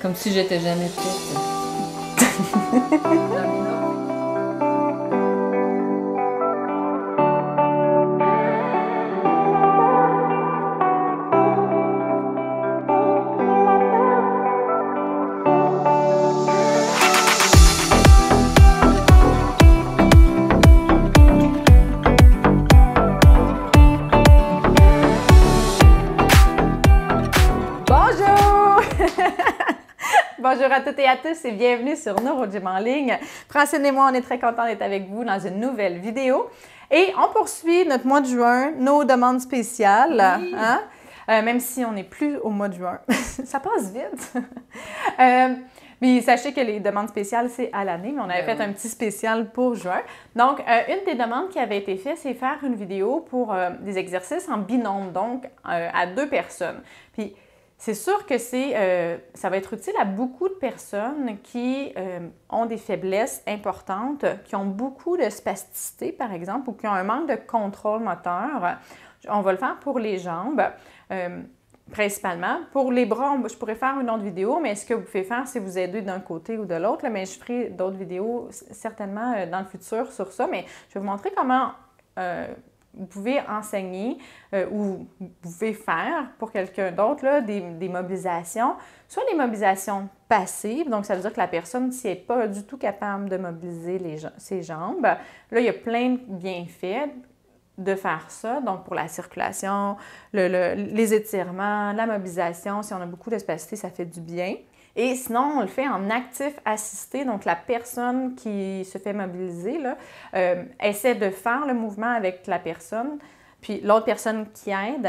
Comme si j'étais jamais prête. Bonjour à toutes et à tous et bienvenue sur NeuroGym en ligne. Francine et moi, on est très contents d'être avec vous dans une nouvelle vidéo. Et on poursuit notre mois de juin, nos demandes spéciales, oui. hein? Même si on n'est plus au mois de juin. Ça passe vite. Mais sachez que les demandes spéciales, c'est à l'année, mais on avait fait un petit spécial pour juin. Donc, une des demandes qui avait été faite, c'est faire une vidéo pour des exercices en binôme, donc à 2 personnes. Puis, c'est sûr que ça va être utile à beaucoup de personnes qui ont des faiblesses importantes, qui ont beaucoup de spasticité, par exemple, ou qui ont un manque de contrôle moteur. On va le faire pour les jambes, principalement. Pour les bras, je pourrais faire une autre vidéo, mais ce que vous pouvez faire, c'est vous aider d'un côté ou de l'autre. Mais je ferai d'autres vidéos certainement dans le futur sur ça. Mais je vais vous montrer comment vous pouvez enseigner ou vous pouvez faire pour quelqu'un d'autre des mobilisations, soit des mobilisations passives, donc ça veut dire que la personne, si elle n'est pas du tout capable de mobiliser ses jambes, là, il y a plein de bienfaits de faire ça, donc pour la circulation, les étirements, la mobilisation, si on a beaucoup de spasticité, ça fait du bien. Et sinon, on le fait en actif assisté, donc la personne qui se fait mobiliser là, essaie de faire le mouvement avec la personne, puis l'autre personne qui aide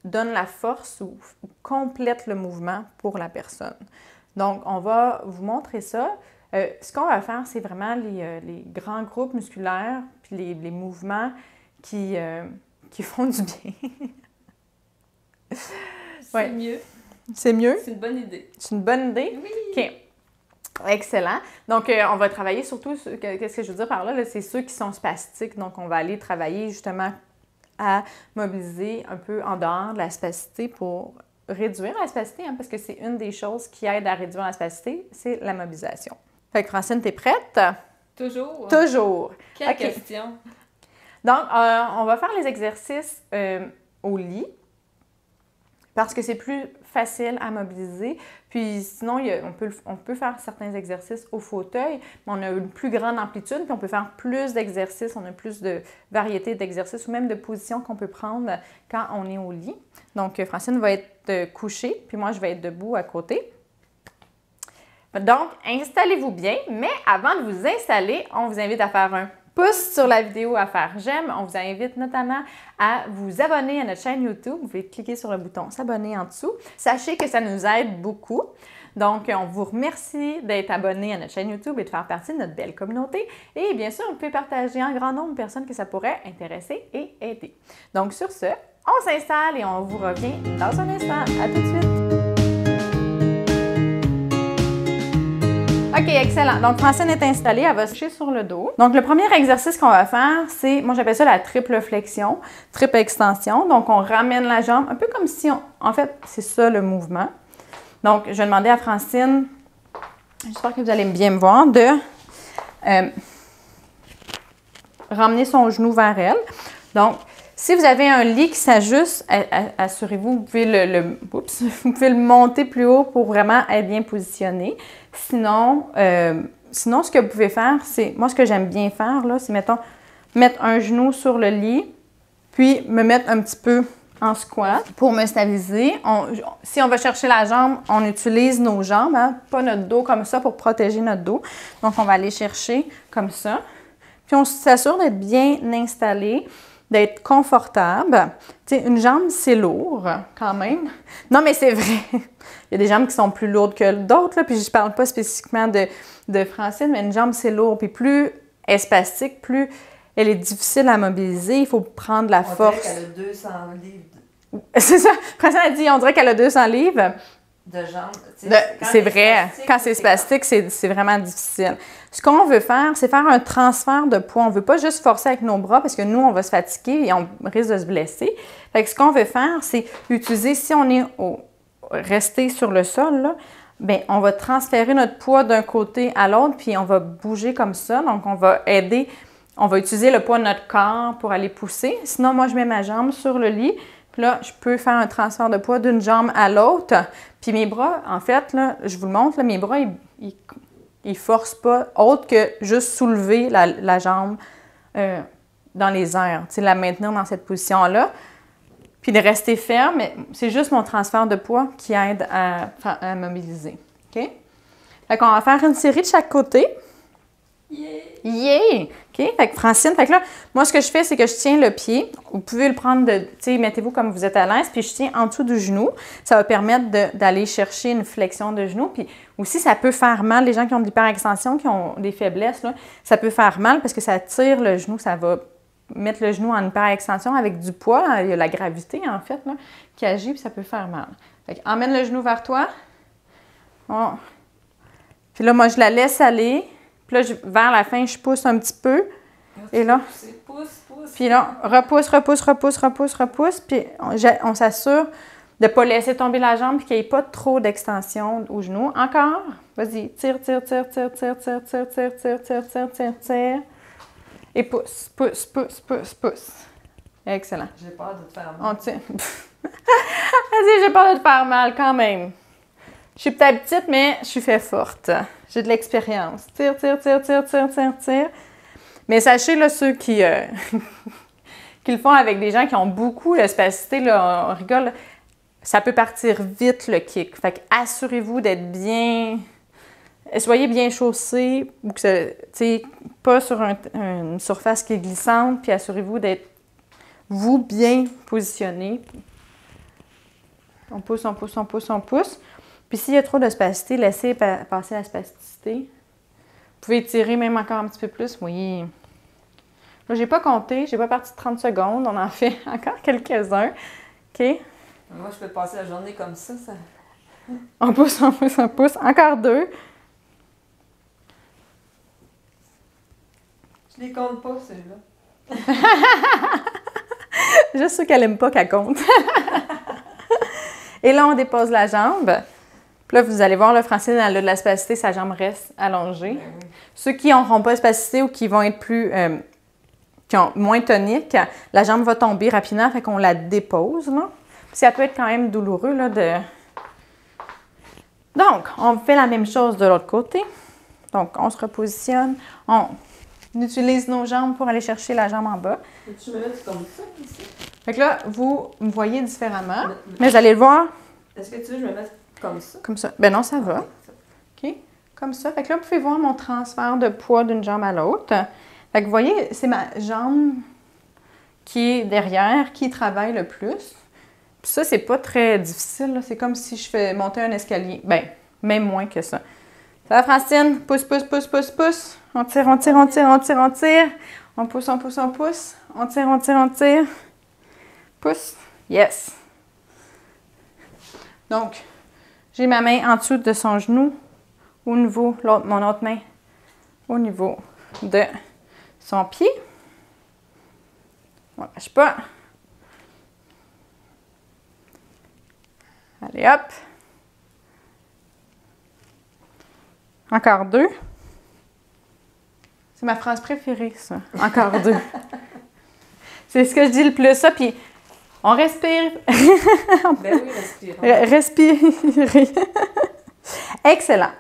donne la force ou complète le mouvement pour la personne. Donc, on va vous montrer ça. Ce qu'on va faire, c'est vraiment les grands groupes musculaires, puis les mouvements qui font du bien. C'est mieux. C'est mieux? C'est une bonne idée. C'est une bonne idée? Oui! OK. Excellent. Donc, on va travailler surtout, qu'est-ce que je veux dire par là, c'est ceux qui sont spastiques. Donc, on va aller travailler justement à mobiliser un peu en dehors de la spasticité pour réduire la spasticité, hein, parce que c'est une des choses qui aide à réduire la spasticité, c'est la mobilisation. Fait que Francine, t'es prête? Toujours? Toujours. Quelle Okay. question? Donc, on va faire les exercices au lit, parce que c'est plus facile à mobiliser. Puis sinon, on peut faire certains exercices au fauteuil, mais on a une plus grande amplitude, puis on peut faire plus d'exercices, on a plus de variété d'exercices ou même de positions qu'on peut prendre quand on est au lit. Donc, Francine va être couchée, puis moi, je vais être debout à côté. Donc, installez-vous bien, mais avant de vous installer, on vous invite à faire un pouce sur la vidéo, à faire j'aime. On vous invite notamment à vous abonner à notre chaîne YouTube. Vous pouvez cliquer sur le bouton s'abonner en dessous. Sachez que ça nous aide beaucoup. Donc, on vous remercie d'être abonné à notre chaîne YouTube et de faire partie de notre belle communauté. Et bien sûr, vous pouvez partager un grand nombre de personnes que ça pourrait intéresser et aider. Donc, sur ce, on s'installe et on vous revient dans un instant. À tout de suite! OK, excellent. Donc, Francine est installée, elle va se coucher sur le dos. Donc, le premier exercice qu'on va faire, c'est, moi j'appelle ça la triple flexion, triple extension. Donc, on ramène la jambe, un peu comme si en fait, c'est ça le mouvement. Donc, je vais demander à Francine, j'espère que vous allez bien me voir, de ramener son genou vers elle. Donc, si vous avez un lit qui s'ajuste, assurez-vous, vous pouvez vous pouvez le monter plus haut pour vraiment être bien positionné. Sinon, ce que vous pouvez faire, c'est, moi ce que j'aime bien faire, là, c'est, mettons, mettre un genou sur le lit, puis me mettre un petit peu en squat pour me stabiliser. Si on va chercher la jambe, on utilise nos jambes, hein, pas notre dos comme ça pour protéger notre dos. Donc, on va aller chercher comme ça. Puis, on s'assure d'être bien installé, d'être confortable. Tu sais, une jambe, c'est lourd quand même. Non, mais c'est vrai. Il y a des jambes qui sont plus lourdes que d'autres, là, puis je ne parle pas spécifiquement de Francine, mais une jambe, c'est lourd. Puis plus elle est spastique, plus elle est difficile à mobiliser. Il faut prendre la force. On dirait qu'elle a 200 livres. C'est ça. Francine a dit, on dirait qu'elle a 200 livres. De jambes. C'est vrai. Quand c'est spastique, c'est vraiment difficile. Ce qu'on veut faire, c'est faire un transfert de poids. On ne veut pas juste forcer avec nos bras parce que nous, on va se fatiguer et on risque de se blesser. Fait que ce qu'on veut faire, c'est utiliser, si on est resté sur le sol, là, bien, on va transférer notre poids d'un côté à l'autre, puis on va bouger comme ça. Donc, on va on va utiliser le poids de notre corps pour aller pousser. Sinon, moi, je mets ma jambe sur le lit. Puis là, je peux faire un transfert de poids d'une jambe à l'autre. Puis mes bras, en fait, là, je vous le montre, là, mes bras, ils ne forcent pas autre que juste soulever la jambe dans les airs. Tu sais, la maintenir dans cette position-là. Puis de rester ferme, mais c'est juste mon transfert de poids qui aide à mobiliser. OK? Fait qu'on va faire une série de chaque côté. Yeah! Yeah! OK? Fait que Francine, fait que là, moi, ce que je fais, c'est que je tiens le pied. Vous pouvez le prendre tu sais, mettez-vous comme vous êtes à l'aise, puis je tiens en dessous du genou. Ça va permettre d'aller chercher une flexion de genou. Puis aussi, ça peut faire mal. Les gens qui ont de l'hyperextension, qui ont des faiblesses, là, ça peut faire mal parce que ça tire le genou, ça va mettre le genou en hyperextension avec du poids. Il y a la gravité, en fait, là, qui agit, puis ça peut faire mal. Fait que, emmène le genou vers toi. Bon. Puis là, moi, je la laisse aller. Puis là, vers la fin, je pousse un petit peu. Et là, Pousse. puis là, repousse. Puis on s'assure de ne pas laisser tomber la jambe puis qu'il n'y ait pas trop d'extension au genou. Encore. Vas-y. Tire. Et pousse. Excellent. J'ai peur de te faire On mal. tire. Vas-y, j'ai peur de te faire mal quand même. Je suis peut-être petite, mais je suis fait forte. J'ai de l'expérience. Tire. Mais sachez, là, ceux qui le font avec des gens qui ont beaucoup de spasticité, là, on rigole, là, ça peut partir vite, le kick. Fait que assurez-vous d'être bien... Soyez bien chaussés, ou que, tu sais, pas sur une surface qui est glissante, puis assurez-vous d'être, vous, bien positionné. On pousse. Puis s'il y a trop de spasticité, laissez passer la spasticité. Vous pouvez étirer même encore un petit peu plus. Oui. Là, j'ai pas compté. J'ai pas parti de 30 secondes. On en fait encore quelques-uns. OK? Moi, je peux passer la journée comme ça. On pousse. Encore 2. Je les compte pas, ceux-là. Juste ceux qu'elle aime pas qu'elle compte. Et là, on dépose la jambe. Puis là, vous allez voir, le Francine, elle a de la spasticité, sa jambe reste allongée. Ben oui. Ceux qui n'auront pas de spasticité ou qui vont être plus... qui ont moins tonique, la jambe va tomber rapidement, fait qu'on la dépose, là. Puis ça peut être quand même douloureux, là, Donc, on fait la même chose de l'autre côté. Donc, on se repositionne. On utilise nos jambes pour aller chercher la jambe en bas. Peux-tu me mettre comme ça, ici? Fait que là, vous me voyez différemment, mais vous allez le voir Est-ce que tu veux que je me mette comme ça? comme ça. Ben non, ça va. Ok. OK? Comme ça. Fait que là, vous pouvez voir mon transfert de poids d'une jambe à l'autre. Fait que vous voyez, c'est ma jambe qui est derrière, qui travaille le plus. Puis ça, c'est pas très difficile, là. C'est comme si je fais monter un escalier. Ben, même moins que ça. Ça va, Francine? Pousse. On tire. On pousse. On tire. Pousse. Yes. Donc, j'ai ma main en dessous de son genou, au niveau, mon autre main, au niveau de son pied. On ne lâche pas. Allez, hop. Encore 2. C'est ma phrase préférée, ça. Encore 2. C'est ce que je dis le plus, ça. Puis, on respire. Ben oui, respirons. Respirer. Excellent.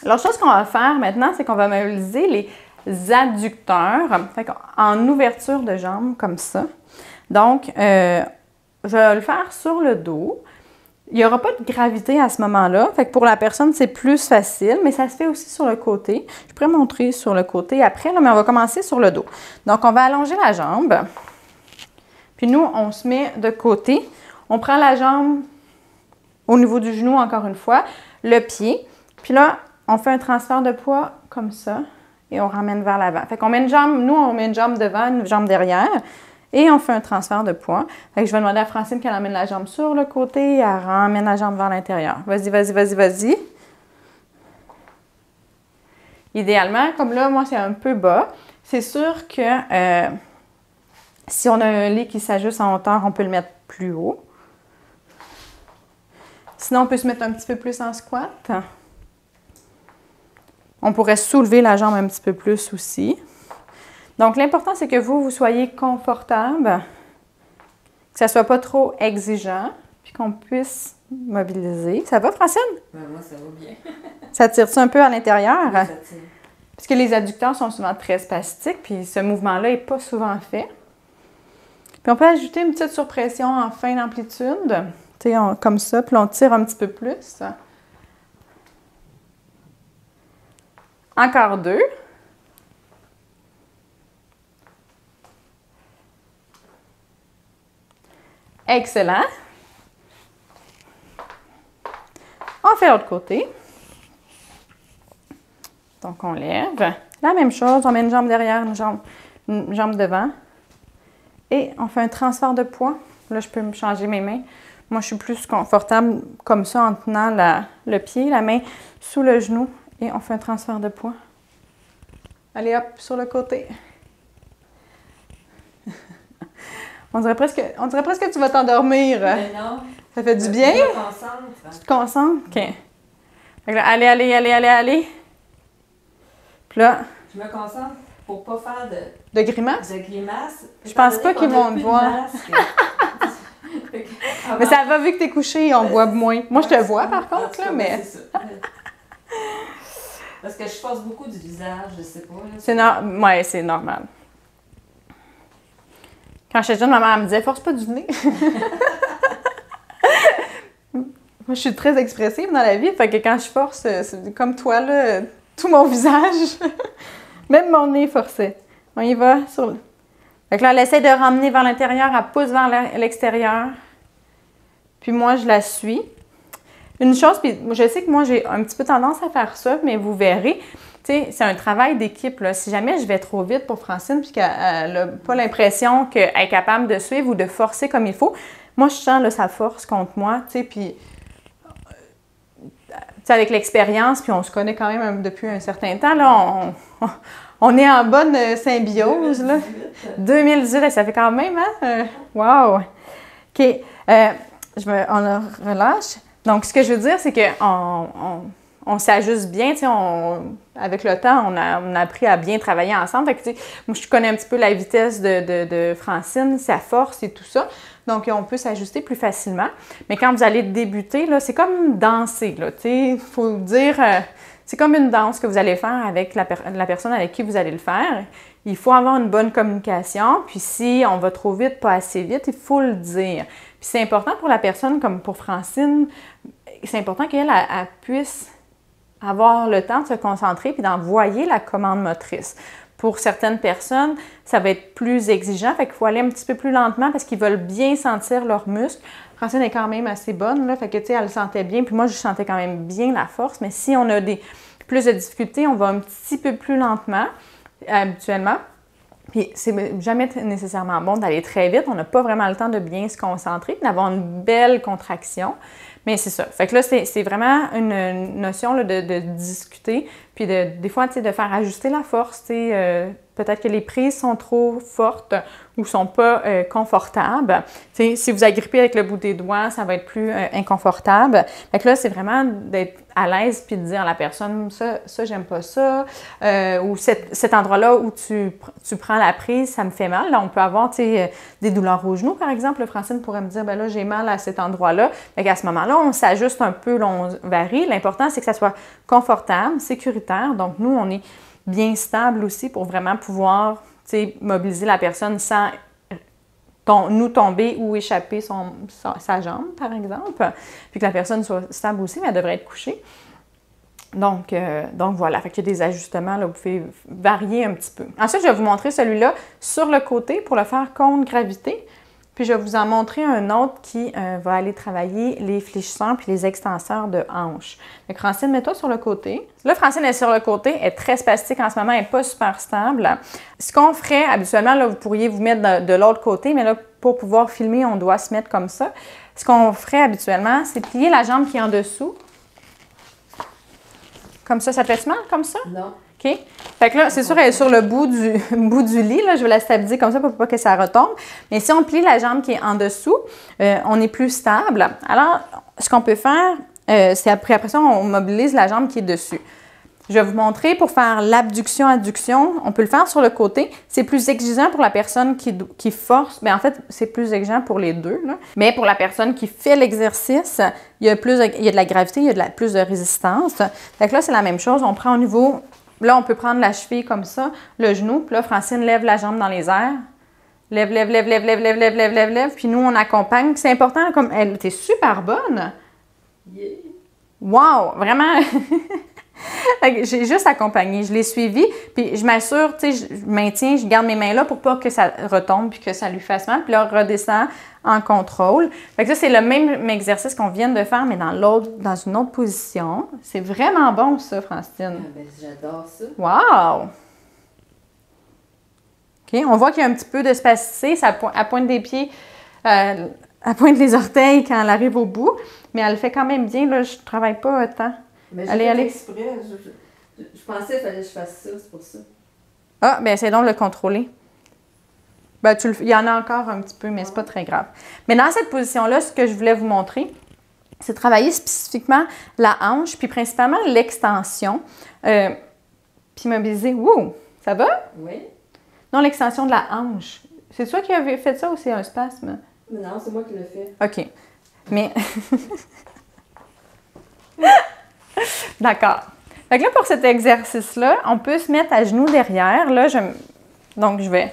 L'autre chose qu'on va faire maintenant, c'est qu'on va mobiliser les adducteurs, fait en ouverture de jambes, comme ça. Donc, je vais le faire sur le dos. Il n'y aura pas de gravité à ce moment-là. Fait que pour la personne, c'est plus facile, mais ça se fait aussi sur le côté. Je pourrais montrer sur le côté après, là, mais on va commencer sur le dos. Donc, on va allonger la jambe. Puis nous, on se met de côté. On prend la jambe au niveau du genou, encore une fois, le pied. Puis là, on fait un transfert de poids comme ça et on ramène vers l'avant. Fait qu'on met une jambe, nous, on met une jambe devant, une jambe derrière. Et on fait un transfert de poids. Fait que je vais demander à Francine qu'elle amène la jambe sur le côté et elle ramène la jambe vers l'intérieur. Vas-y. Idéalement, comme là, moi, c'est un peu bas. C'est sûr que si on a un lit qui s'ajuste en hauteur, on peut le mettre plus haut. Sinon, on peut se mettre un petit peu plus en squat. On pourrait soulever la jambe un petit peu plus aussi. Donc, l'important, c'est que vous soyez confortable, que ça ne soit pas trop exigeant, puis qu'on puisse mobiliser. Ça va, Francine? Ben, moi, ça va bien. Ça tire-tu un peu à l'intérieur? Oui, ça tire. Parce que les adducteurs sont souvent très spastiques, puis ce mouvement-là n'est pas souvent fait. Puis on peut ajouter une petite surpression en fin d'amplitude, comme ça, puis on tire un petit peu plus. Encore 2. Excellent. On fait l'autre côté. Donc, on lève. La même chose, on met une jambe derrière, une jambe devant. Et on fait un transfert de poids. Là, je peux me changer mes mains. Moi, je suis plus confortable comme ça en tenant le pied, la main sous le genou. Et on fait un transfert de poids. Allez, hop, sur le côté. On dirait presque que tu vas t'endormir. Mais non. Ça fait du bien? Je me concentre. Tu te concentres? OK. Fait que là, allez. Puis là, Je me concentre pour pas faire de grimace? de grimaces. Je pense pas qu'ils vont te voir. Mais ça va, vu que t'es couché, on voit moins. Moi, je te vois, par contre, là, mais... C'est ça. Parce que je force beaucoup du visage, je sais pas. Ouais, c'est normal. Quand j'étais jeune, ma mère me disait « Force pas du nez! » Moi, je suis très expressive dans la vie, fait que quand je force, c'est comme toi, là, tout mon visage, même mon nez forçait. On y va sur le... Fait que là, elle essaie de ramener vers l'intérieur, elle pousse vers l'extérieur. Puis moi, je la suis. Une chose, puis je sais que moi, j'ai un petit peu tendance à faire ça, mais vous verrez, tu sais, c'est un travail d'équipe, là. Si jamais je vais trop vite pour Francine, puis qu'elle n'a pas l'impression qu'elle est capable de suivre ou de forcer comme il faut, moi, je sens là, sa force contre moi, tu sais, puis avec l'expérience, puis on se connaît quand même depuis un certain temps, là, on est en bonne symbiose, là. 2018, ça fait quand même, hein? Wow! OK, on relâche. Donc, ce que je veux dire, c'est qu'on s'ajuste bien, tu sais, avec le temps, on a appris à bien travailler ensemble. Fait que, tu sais, moi, je connais un petit peu la vitesse de Francine, sa force et tout ça. Donc, on peut s'ajuster plus facilement. Mais quand vous allez débuter, là, c'est comme danser, là, tu sais, il faut dire, c'est comme une danse que vous allez faire avec la personne avec qui vous allez le faire. Il faut avoir une bonne communication, puis si on va trop vite, pas assez vite, il faut le dire. Puis c'est important pour la personne, comme pour Francine, c'est important qu'elle puisse avoir le temps de se concentrer puis d'envoyer la commande motrice. Pour certaines personnes, ça va être plus exigeant, fait qu'il faut aller un petit peu plus lentement parce qu'ils veulent bien sentir leurs muscles. Francine est quand même assez bonne, là, fait que, tu sais, elle le sentait bien, puis moi, je sentais quand même bien la force, mais si on a plus de difficultés, on va un petit peu plus lentement, habituellement. Puis c'est jamais nécessairement bon d'aller très vite. On n'a pas vraiment le temps de bien se concentrer, d'avoir une belle contraction. Mais c'est ça. Fait que là, c'est vraiment une notion là, de discuter, puis des fois, tu sais, de faire ajuster la force. Tu sais, peut-être que les prises sont trop fortes ou sont pas confortables. Tu sais, si vous agrippez avec le bout des doigts, ça va être plus inconfortable. Fait que là, c'est vraiment d'être à l'aise puis de dire à la personne, ça j'aime pas ça, ou cet endroit-là où tu prends la prise, ça me fait mal. Là, on peut avoir, tu sais, des douleurs au genou, par exemple. Francine pourrait me dire, ben là, j'ai mal à cet endroit-là. Fait qu'à ce moment-là, on s'ajuste un peu, là, on varie. L'important, c'est que ça soit confortable, sécuritaire. Donc, nous, on est bien stable aussi pour vraiment pouvoir, tu sais, mobiliser la personne sans nous tomber ou échapper sa jambe, par exemple. Puis que la personne soit stable aussi, mais elle devrait être couchée. Donc voilà, fait qu'il y a des ajustements, là, vous pouvez varier un petit peu. Ensuite, je vais vous montrer celui-là sur le côté pour le faire contre gravité. Puis je vais vous en montrer un autre qui va aller travailler les fléchisseurs puis les extenseurs de hanches. Fait que Francine, mets-toi sur le côté. Là, Francine est sur le côté, elle est très spastique en ce moment, elle n'est pas super stable. Ce qu'on ferait, habituellement, là, vous pourriez vous mettre de l'autre côté, mais là, pour pouvoir filmer, on doit se mettre comme ça. Ce qu'on ferait habituellement, c'est plier la jambe qui est en dessous. Comme ça te fait mal, comme ça? Non. OK? Fait que là, c'est sûr, elle est sur le bout du lit. Là, je vais la stabiliser comme ça pour pas que ça retombe. Mais si on plie la jambe qui est en dessous, on est plus stable. Alors, ce qu'on peut faire, c'est après ça, on mobilise la jambe qui est dessus. Je vais vous montrer pour faire l'abduction-adduction. On peut le faire sur le côté. C'est plus exigeant pour la personne qui force. Bien, en fait, c'est plus exigeant pour les deux, là. Mais pour la personne qui fait l'exercice, il y a de la gravité, il y a plus de résistance. Fait que là, c'est la même chose. On prend au niveau... Là, on peut prendre la cheville comme ça, le genou. Puis là, Francine lève la jambe dans les airs. Lève, lève, lève, lève, lève, lève, lève, lève, lève, lève. Puis nous, on accompagne. C'est important, comme elle était super bonne. Yeah. Wow! Vraiment... J'ai juste accompagné, je l'ai suivi, puis je m'assure, tu sais, je maintiens, je garde mes mains là pour pas que ça retombe puis que ça lui fasse mal, puis là, redescend en contrôle. Fait que ça, c'est le même exercice qu'on vient de faire, mais dans une autre position. C'est vraiment bon, ça, Francine. Ah, ben, j'adore ça. Wow! OK, on voit qu'il y a un petit peu de spasticité, ça pointe des pieds, elle pointe les orteils quand elle arrive au bout, mais elle le fait quand même bien, là, je travaille pas tant. Mais Allez. Exprès. Je pensais qu'il fallait que je fasse ça, c'est pour ça. Ah, bien, c'est donc de le contrôler. Ben, il y en a encore un petit peu, mais c'est pas très grave. Mais dans cette position-là, ce que je voulais vous montrer, c'est travailler spécifiquement la hanche, puis principalement l'extension. Puis mobiliser. Wow! Ça va? Oui. Non, l'extension de la hanche. C'est toi qui avais fait ça ou c'est un spasme? Non, c'est moi qui l'ai fait. OK. Mais... D'accord. Fait que là, pour cet exercice-là, on peut se mettre à genoux derrière. Là, donc, je vais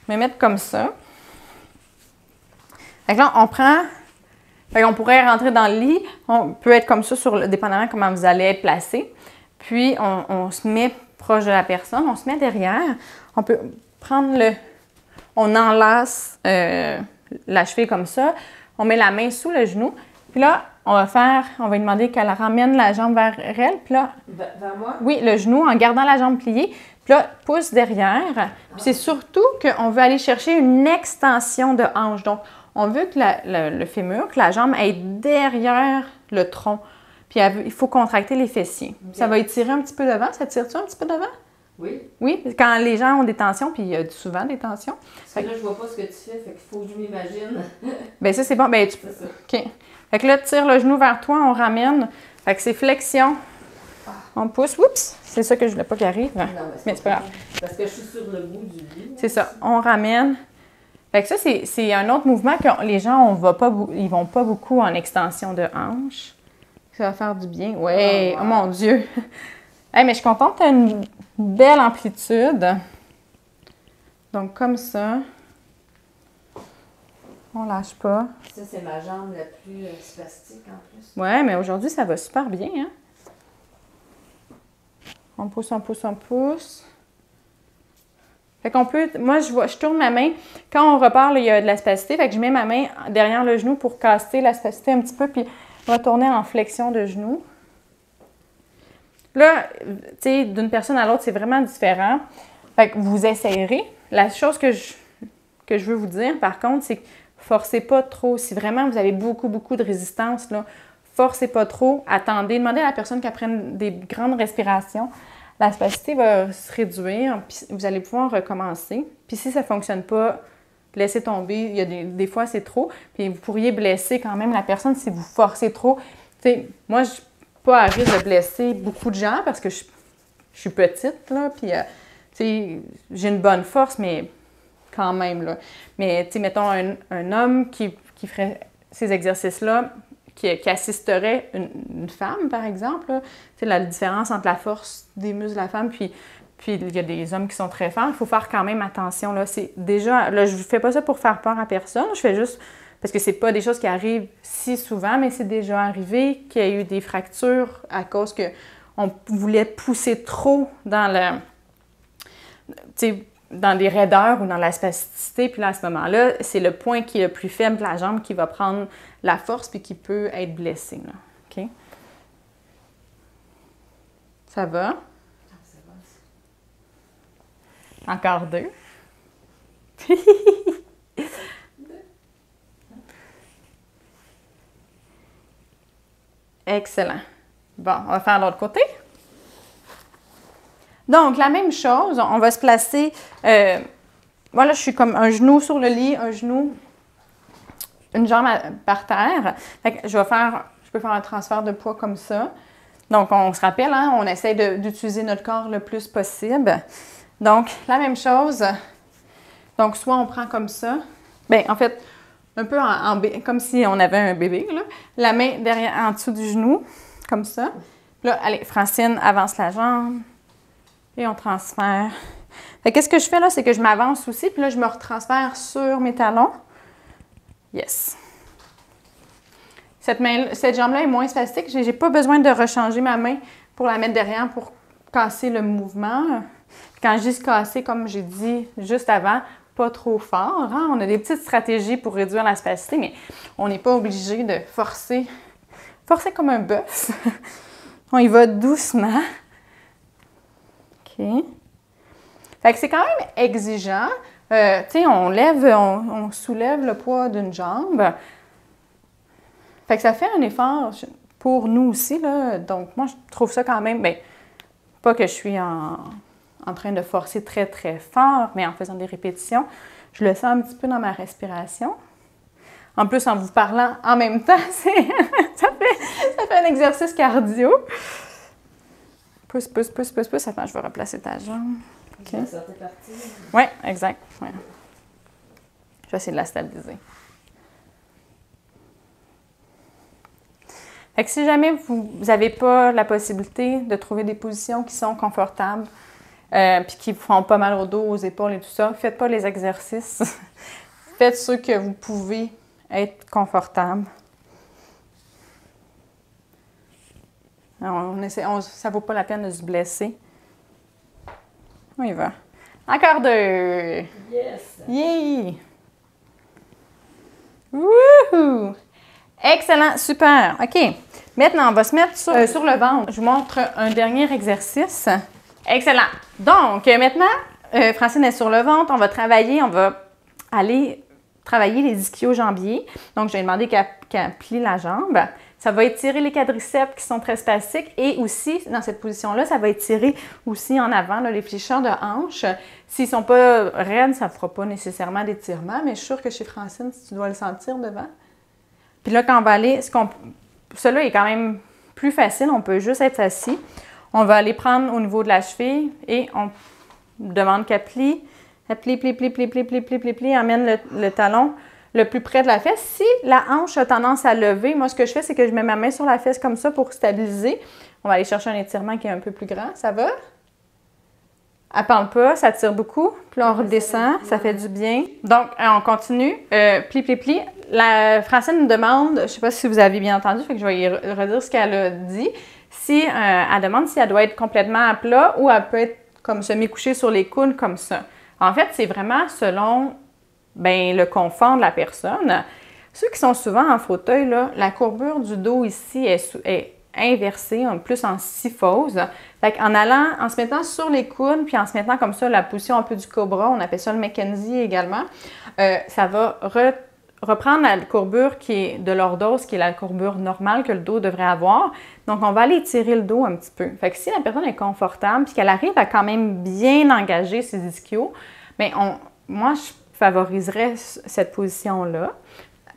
me mettre comme ça. Fait que là, on prend... Fait qu'on pourrait rentrer dans le lit. On peut être comme ça, dépendamment de comment vous allez être placé. Puis, on se met proche de la personne. On se met derrière. On peut prendre on enlace la cheville comme ça. On met la main sous le genou. Puis là, on va lui demander qu'elle ramène la jambe vers elle. Puis là, vers moi? Oui, le genou en gardant la jambe pliée. Puis là, pouce derrière. Puis c'est surtout qu'on veut aller chercher une extension de hanche. Donc, on veut que le fémur, que la jambe aille derrière le tronc. Puis il faut contracter les fessiers. Okay. Ça va étirer un petit peu devant. Ça tire-tu un petit peu devant? Oui. Oui, quand les gens ont des tensions, puis il y a souvent des tensions. Parce que là, je vois pas ce que tu fais, fait qu'il faut que je m'imagine. Bien, ça, c'est bon. Bien, C'est ça. OK. Fait que là, tire le genou vers toi, on ramène. Fait que c'est flexion. On pousse. Oups! C'est ça que je voulais pas qu'il arrive. Non, mais c'est pas grave. Parce que je suis sur le bout du lit. C'est ça. On ramène. Fait que ça, c'est un autre mouvement que les gens, ils vont pas beaucoup en extension de hanche. Ça va faire du bien. Oui. Oh, mon Dieu! Hey, mais je suis contente, tu as une belle amplitude. Donc, comme ça. On lâche pas. Ça, c'est ma jambe la plus spastique en plus. Oui, mais aujourd'hui, ça va super bien, hein? On pousse, on pousse, on pousse. Fait qu'on peut... Moi, je tourne ma main. Quand on repart, là, il y a de la spasticité. Fait que je mets ma main derrière le genou pour casser la spasticité un petit peu, puis retourner en flexion de genou. Là, tu sais, d'une personne à l'autre, c'est vraiment différent. Fait que vous essayerez. La chose que je veux vous dire, par contre, c'est que forcez pas trop. Si vraiment vous avez beaucoup, beaucoup de résistance, là, forcez pas trop. Attendez. Demandez à la personne qu'elle prenne des grandes respirations. La spasticité va se réduire, puis vous allez pouvoir recommencer. Puis si ça ne fonctionne pas, laissez tomber. Il y a des fois, c'est trop. Puis vous pourriez blesser quand même la personne si vous forcez trop. Tu sais, moi, je ne suis pas à risque de blesser beaucoup de gens parce que je suis petite, là. Puis, tu sais, j'ai une bonne force, mais quand même, là. Mais, tu sais, mettons un homme qui ferait ces exercices-là, qui assisterait une femme, par exemple. Tu sais, la différence entre la force des muscles de la femme, puis il y a des hommes qui sont très forts. Il faut faire quand même attention. Là, c'est déjà, là, je ne fais pas ça pour faire peur à personne. Je fais juste parce que c'est pas des choses qui arrivent si souvent, mais c'est déjà arrivé qu'il y a eu des fractures à cause qu'on voulait pousser trop dans dans des raideurs ou dans la spasticité. Puis là, à ce moment-là, c'est le point qui est le plus faible de la jambe qui va prendre la force puis qui peut être blessé. Là. OK? Ça va? Ça va. Encore deux. Excellent. Bon, on va faire l'autre côté. Donc, la même chose, on va se placer, voilà, je suis comme un genou sur le lit, un genou une jambe par terre. Fait que je peux faire un transfert de poids comme ça. Donc, on se rappelle, hein, on essaie d'utiliser notre corps le plus possible. Donc, la même chose. Donc, soit on prend comme ça. Bien, en fait, un peu comme si on avait un bébé, là. La main derrière, en dessous du genou, comme ça. Là, allez, Francine avance la jambe. Et on transfère. Fait que qu'est-ce que je fais là, c'est que je m'avance aussi, puis là, je me retransfère sur mes talons. Yes. Cette jambe-là est moins spastique. Je n'ai pas besoin de rechanger ma main pour la mettre derrière pour casser le mouvement. Quand je dis se casser, comme j'ai dit juste avant, pas trop fort. Hein? On a des petites stratégies pour réduire la spasticité, mais on n'est pas obligé de forcer comme un bœuf. On y va doucement. OK. Fait que c'est quand même exigeant. Tu sais, on soulève le poids d'une jambe. Fait que ça fait un effort pour nous aussi, là. Donc, moi, je trouve ça quand même, bien, pas que je suis en train de forcer très, très fort, mais en faisant des répétitions, je le sens un petit peu dans ma respiration. En plus, en vous parlant en même temps, ça fait un exercice cardio. Pousse. Attends, je vais replacer ta jambe. OK. Oui, exact. Ouais. Je vais essayer de la stabiliser. Fait que si jamais vous n'avez pas la possibilité de trouver des positions qui sont confortables, puis qui vous font pas mal au dos, aux épaules et tout ça, faites pas les exercices. Faites ceux que vous pouvez être confortable. Ça vaut pas la peine de se blesser. On y va. Encore 2. Yes! Yeah! Wouhou! Excellent, super. OK. Maintenant, on va se mettre sur le ventre. Je vous montre un dernier exercice. Excellent. Donc, maintenant, Francine est sur le ventre. On va aller travailler les ischio-jambiers. Donc, je vais demander qu'elle plie la jambe. Ça va étirer les quadriceps qui sont très spastiques et aussi, dans cette position-là, ça va étirer aussi en avant là, les fléchisseurs de hanches. S'ils ne sont pas raides, ça ne fera pas nécessairement d'étirement, mais je suis sûre que chez Francine, tu dois le sentir devant. Puis là, quand on va aller, celui-là est quand même plus facile, on peut juste être assis. On va aller prendre au niveau de la cheville et on demande qu'elle plie. Elle plie, amène le talon le plus près de la fesse. Si la hanche a tendance à lever, moi, ce que je fais, c'est que je mets ma main sur la fesse comme ça pour stabiliser. On va aller chercher un étirement qui est un peu plus grand. Ça va? Elle parle pas, ça tire beaucoup. Puis là, on redescend, ça fait du bien. Donc, on continue. Plie. Francine me demande, je ne sais pas si vous avez bien entendu, fait que je vais y redire ce qu'elle a dit. Elle demande si elle doit être complètement à plat ou elle peut être comme semi-couchée sur les coudes comme ça. En fait, c'est vraiment selon le confort de la personne. Ceux qui sont souvent en fauteuil, là, la courbure du dos ici est inversée, plus en syphose. Fait en se mettant sur les coudes, puis en se mettant comme ça, la position un peu du cobra, on appelle ça le Mackenzie également, ça va reprendre la courbure qui est de lordose, qui est la courbure normale que le dos devrait avoir. Donc, on va aller étirer le dos un petit peu. Fait que si la personne est confortable, puis qu'elle arrive à quand même bien engager ses ischios, moi, je favoriserais cette position-là.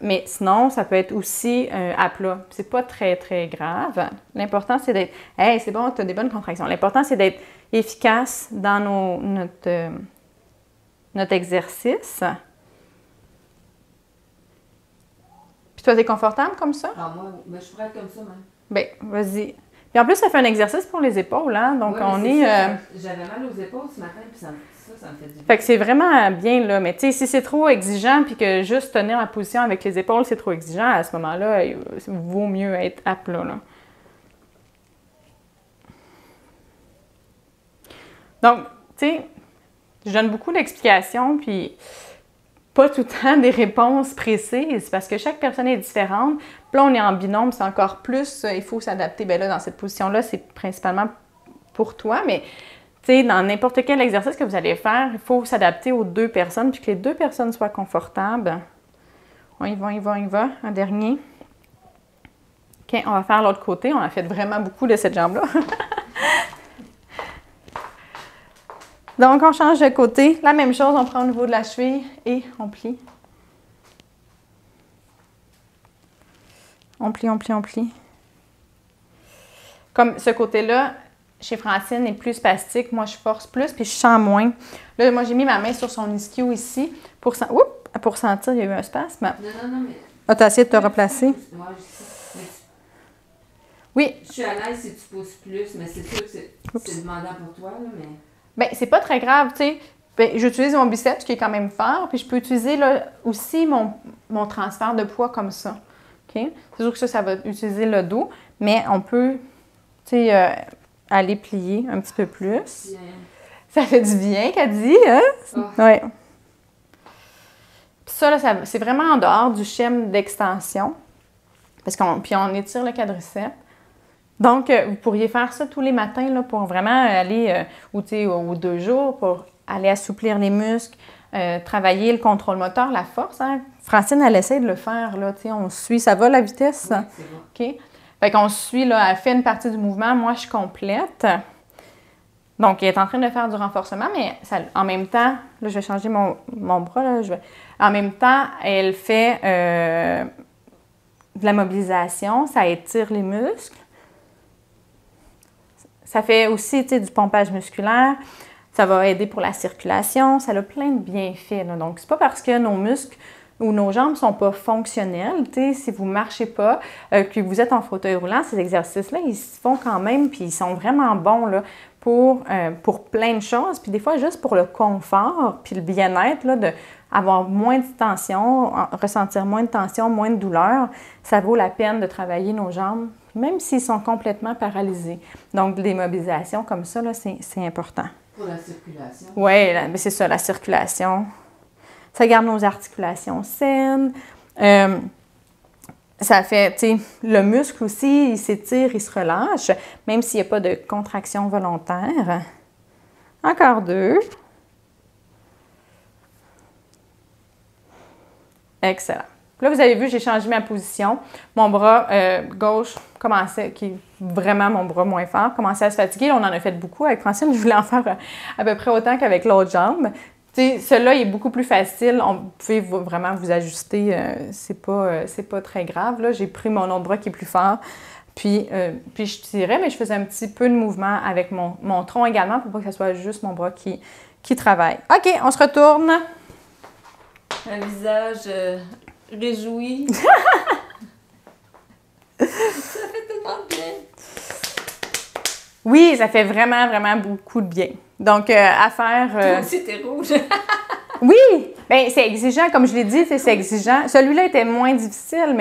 Mais sinon, ça peut être aussi à plat. C'est pas très, très grave. L'important, c'est d'être... Hey, c'est bon, tu as des bonnes contractions. L'important, c'est d'être efficace dans notre exercice. Puis toi, t'es confortable comme ça? Ah, moi, je pourrais être comme ça, même. Bien, vas-y. Puis en plus, ça fait un exercice pour les épaules, hein? Donc, ouais, j'avais mal aux épaules ce matin, puis ça me fait du bien. Fait que c'est vraiment bien, là. Mais tu sais, si c'est trop exigeant, puis que juste tenir la position avec les épaules, c'est trop exigeant, à ce moment-là, il vaut mieux être à plat, là. Donc, tu sais, je donne beaucoup d'explications, puis pas tout le temps des réponses précises, parce que chaque personne est différente. Puis là, on est en binôme, c'est encore plus, il faut s'adapter. Bien là, dans cette position-là, c'est principalement pour toi, mais tu sais, dans n'importe quel exercice que vous allez faire, il faut s'adapter aux deux personnes, puis que les deux personnes soient confortables. On y va. Un dernier. OK, on va faire l'autre côté. On a fait vraiment beaucoup de cette jambe-là. Donc, on change de côté. La même chose, on prend au niveau de la cheville et on plie. On plie, on plie, on plie. Comme ce côté-là, chez Francine, est plus spastique. Moi, je force plus, puis je sens moins. Là, moi, j'ai mis ma main sur son ischio ici pour sentir, il y a eu un spasme. Non, mais... Ah, t'as essayé de te replacer? Moi, je sais. Oui. Je suis à l'aise si tu pousses plus, mais c'est sûr que c'est demandant pour toi, là, mais... Bien, c'est pas très grave, tu sais. Ben, j'utilise mon biceps qui est quand même fort, puis je peux utiliser là, aussi mon transfert de poids comme ça. OK? C'est sûr que ça va utiliser le dos, mais on peut, tu sais, aller plier un petit peu plus. Bien. Ça fait du bien, qu'elle dit, hein? Oh. Oui. Puis ça, là, c'est vraiment en dehors du schème d'extension, parce on étire le quadriceps. Donc, vous pourriez faire ça tous les matins là, pour vraiment aller, aux 2 jours, pour aller assouplir les muscles, travailler le contrôle moteur, la force. Hein? Francine, elle essaie de le faire, là, on suit. Ça va, la vitesse? Oui, c'est bon. OK. Fait qu'on suit, là, elle fait une partie du mouvement, moi, je complète. Donc, elle est en train de faire du renforcement, mais en même temps, là, je vais changer mon bras, là, en même temps, elle fait de la mobilisation, ça étire les muscles. Ça fait aussi du pompage musculaire, ça va aider pour la circulation, ça a plein de bienfaits. Là. Donc, c'est pas parce que nos muscles ou nos jambes ne sont pas fonctionnelles, si vous ne marchez pas, que vous êtes en fauteuil roulant, ces exercices-là, ils se font quand même, puis ils sont vraiment bons là, pour plein de choses. Puis des fois, juste pour le confort, puis le bien-être, là, d'avoir moins de tension, ressentir moins de tension, moins de douleur, ça vaut la peine de travailler nos jambes, même s'ils sont complètement paralysés. Donc, des mobilisations comme ça, là, c'est important. Pour la circulation. Oui, mais c'est ça, la circulation. Ça garde nos articulations saines. Ça fait, tu sais, le muscle aussi, il s'étire, il se relâche, même s'il n'y a pas de contraction volontaire. Encore 2. Excellent. Là, vous avez vu, j'ai changé ma position. Mon bras gauche commençait, qui est vraiment mon bras moins fort, commençait à se fatiguer. Là, on en a fait beaucoup avec Francine. Je voulais en faire à peu près autant qu'avec l'autre jambe. Tu sais, celui-là, il est beaucoup plus facile. Vous pouvez vraiment vous ajuster. C'est pas très grave. Là, j'ai pris mon autre bras qui est plus fort. Puis je tirais, mais je faisais un petit peu de mouvement avec mon tronc également pour pas que ce soit juste mon bras qui travaille. OK, on se retourne. Un visage réjoui. Ça fait tellement de bien. Oui, ça fait vraiment, vraiment beaucoup de bien. Donc, à faire... Toi aussi, t'es rouge. Oui! Bien, c'est exigeant, comme je l'ai dit, c'est exigeant. Celui-là était moins difficile,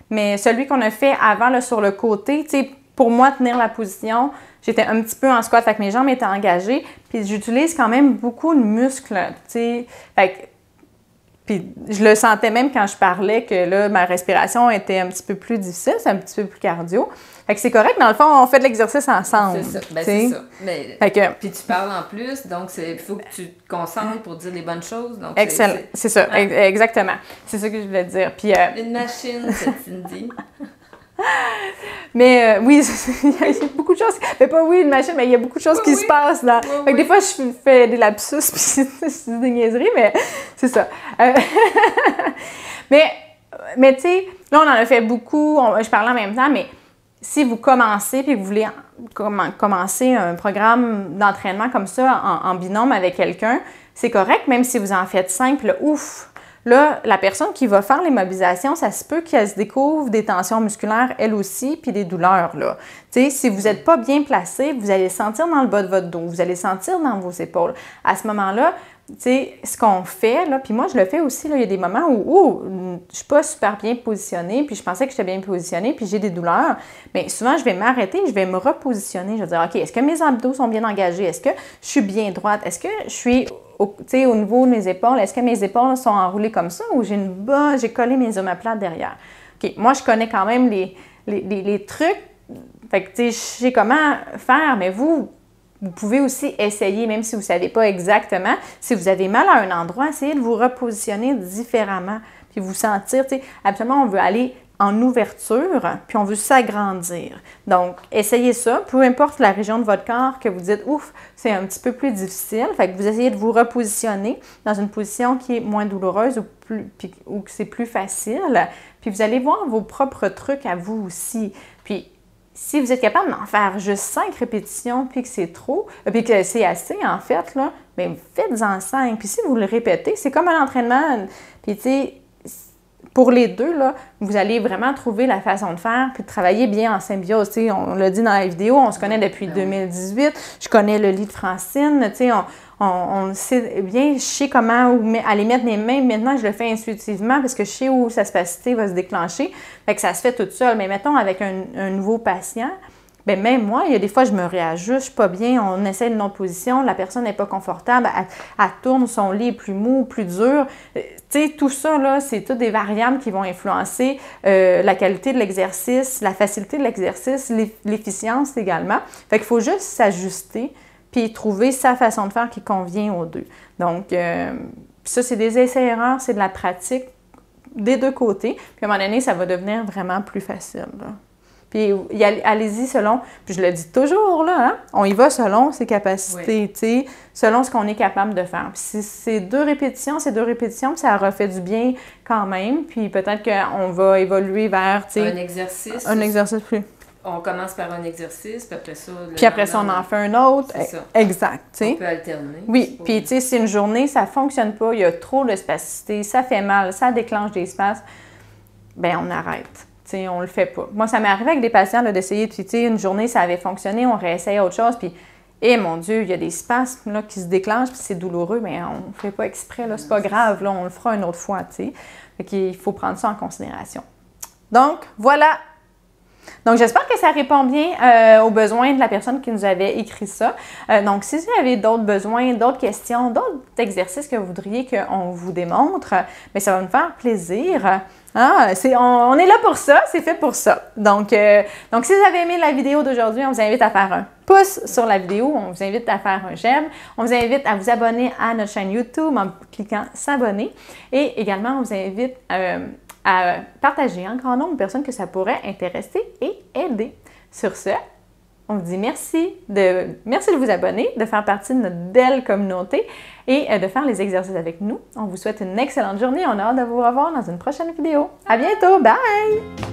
mais celui qu'on a fait avant, là, sur le côté, tu sais, pour moi, tenir la position, j'étais un petit peu en squat, fait que mes jambes étaient engagées, puis j'utilise quand même beaucoup de muscles, tu sais. Fait que, puis je le sentais même quand je parlais que là, ma respiration était un petit peu plus difficile, c'est un petit peu plus cardio. Fait que c'est correct, dans le fond, on fait de l'exercice ensemble. C'est ça, ben c'est ça. Mais, puis tu parles en plus, donc il faut que tu te concentres pour dire les bonnes choses. Donc excellent, c'est ça, hein? Exactement. C'est ça que je voulais dire. Puis, une machine, cette Cindy. Mais oui, il y a beaucoup de choses. Mais pas une machine, mais il y a beaucoup de choses qui se passent là. Fait que des fois, je fais des lapsus, puis c'est des niaiseries, mais c'est ça. Mais tu sais, là, on en a fait beaucoup. Je parlais en même temps, mais si vous commencez puis que vous voulez commencer un programme d'entraînement comme ça en binôme avec quelqu'un, c'est correct, même si vous en faites 5, puis là, ouf! Là, la personne qui va faire les mobilisations, ça se peut qu'elle se découvre des tensions musculaires, elle aussi, puis des douleurs, là. Tu sais, si vous n'êtes pas bien placé, vous allez sentir dans le bas de votre dos, vous allez sentir dans vos épaules. À ce moment-là, tu sais, ce qu'on fait, là, puis moi, je le fais aussi, là, il y a des moments où je suis pas super bien positionnée, puis je pensais que j'étais bien positionnée, puis j'ai des douleurs, mais souvent, je vais m'arrêter, je vais me repositionner, je vais dire, OK, est-ce que mes abdos sont bien engagés? Est-ce que je suis bien droite? Est-ce que je suis au niveau de mes épaules? Est-ce que mes épaules sont enroulées comme ça ou j'ai collé mes omoplates derrière? OK, moi, je connais quand même les trucs, fait que, tu sais, je sais comment faire, mais vous pouvez aussi essayer, même si vous ne savez pas exactement. Si vous avez mal à un endroit, essayez de vous repositionner différemment, puis vous sentir, tu sais, absolument, on veut aller en ouverture, puis on veut s'agrandir. Donc, essayez ça, peu importe la région de votre corps que vous dites, ouf, c'est un petit peu plus difficile, fait que vous essayez de vous repositionner dans une position qui est moins douloureuse ou que c'est plus facile, puis puis vous allez voir vos propres trucs à vous aussi. Puis, si vous êtes capable d'en faire juste 5 répétitions, puis que c'est trop, puis que c'est assez, en fait, là, bien, faites-en 5. Puis si vous le répétez, c'est comme un entraînement. Puis, tu sais, pour les deux, là, vous allez vraiment trouver la façon de faire, puis de travailler bien en symbiose. Tu sais, on l'a dit dans la vidéo, on se connaît depuis 2018. Je connais le lit de Francine. Tu sais, on sait bien, je sais comment aller mettre mes mains. Maintenant, je le fais intuitivement parce que je sais où sa spasticité va se déclencher. Fait que ça se fait tout seul. Mais mettons, avec un nouveau patient, bien, même moi, il y a des fois, je me réajuste, je suis pas bien, on essaie une autre position, la personne n'est pas confortable, elle tourne, son lit est plus mou, plus dur. Tu sais, tout ça, là, c'est toutes des variables qui vont influencer la qualité de l'exercice, la facilité de l'exercice, l'efficience également. Fait qu'il faut juste s'ajuster puis trouver sa façon de faire qui convient aux deux. Donc, ça, c'est des essais-erreurs, c'est de la pratique des deux côtés. Puis à un moment donné, ça va devenir vraiment plus facile, là. Puis allez-y selon, puis je le dis toujours, là, hein, on y va selon ses capacités, tu sais, selon ce qu'on est capable de faire. Puis si c'est 2 répétitions, ça aura fait du bien quand même, puis peut-être qu'on va évoluer vers, tu sais... Un exercice plus... On commence par un exercice, puis après ça... Puis après ça, on en fait un autre. C'est ça. Exact, tu sais. On peut alterner. Oui, puis tu sais, si une journée, ça fonctionne pas, il y a trop de spasticité, ça fait mal, ça déclenche des spasmes, bien, on arrête. T'sais, on le fait pas. Moi, ça m'est arrivé avec des patients d'essayer, puis une journée, ça avait fonctionné, on réessayait autre chose, puis, mon Dieu, il y a des spasmes là, qui se déclenchent, puis c'est douloureux, mais on ne fait pas exprès, là, c'est pas grave, là, on le fera une autre fois, tu sais. Fait qu'il faut prendre ça en considération. Donc, voilà! Donc, j'espère que ça répond bien aux besoins de la personne qui nous avait écrit ça. Donc, si vous avez d'autres besoins, d'autres questions, d'autres exercices que vous voudriez qu'on vous démontre, bien, ça va me faire plaisir. Ah, on est là pour ça, c'est fait pour ça. Donc, si vous avez aimé la vidéo d'aujourd'hui, on vous invite à faire un pouce sur la vidéo, on vous invite à faire un j'aime, on vous invite à vous abonner à notre chaîne YouTube en cliquant s'abonner et également on vous invite à partager un grand nombre de personnes que ça pourrait intéresser et aider. Sur ce, on vous dit merci de vous abonner, de faire partie de notre belle communauté et de faire les exercices avec nous. On vous souhaite une excellente journée. On a hâte de vous revoir dans une prochaine vidéo. À bientôt! Bye!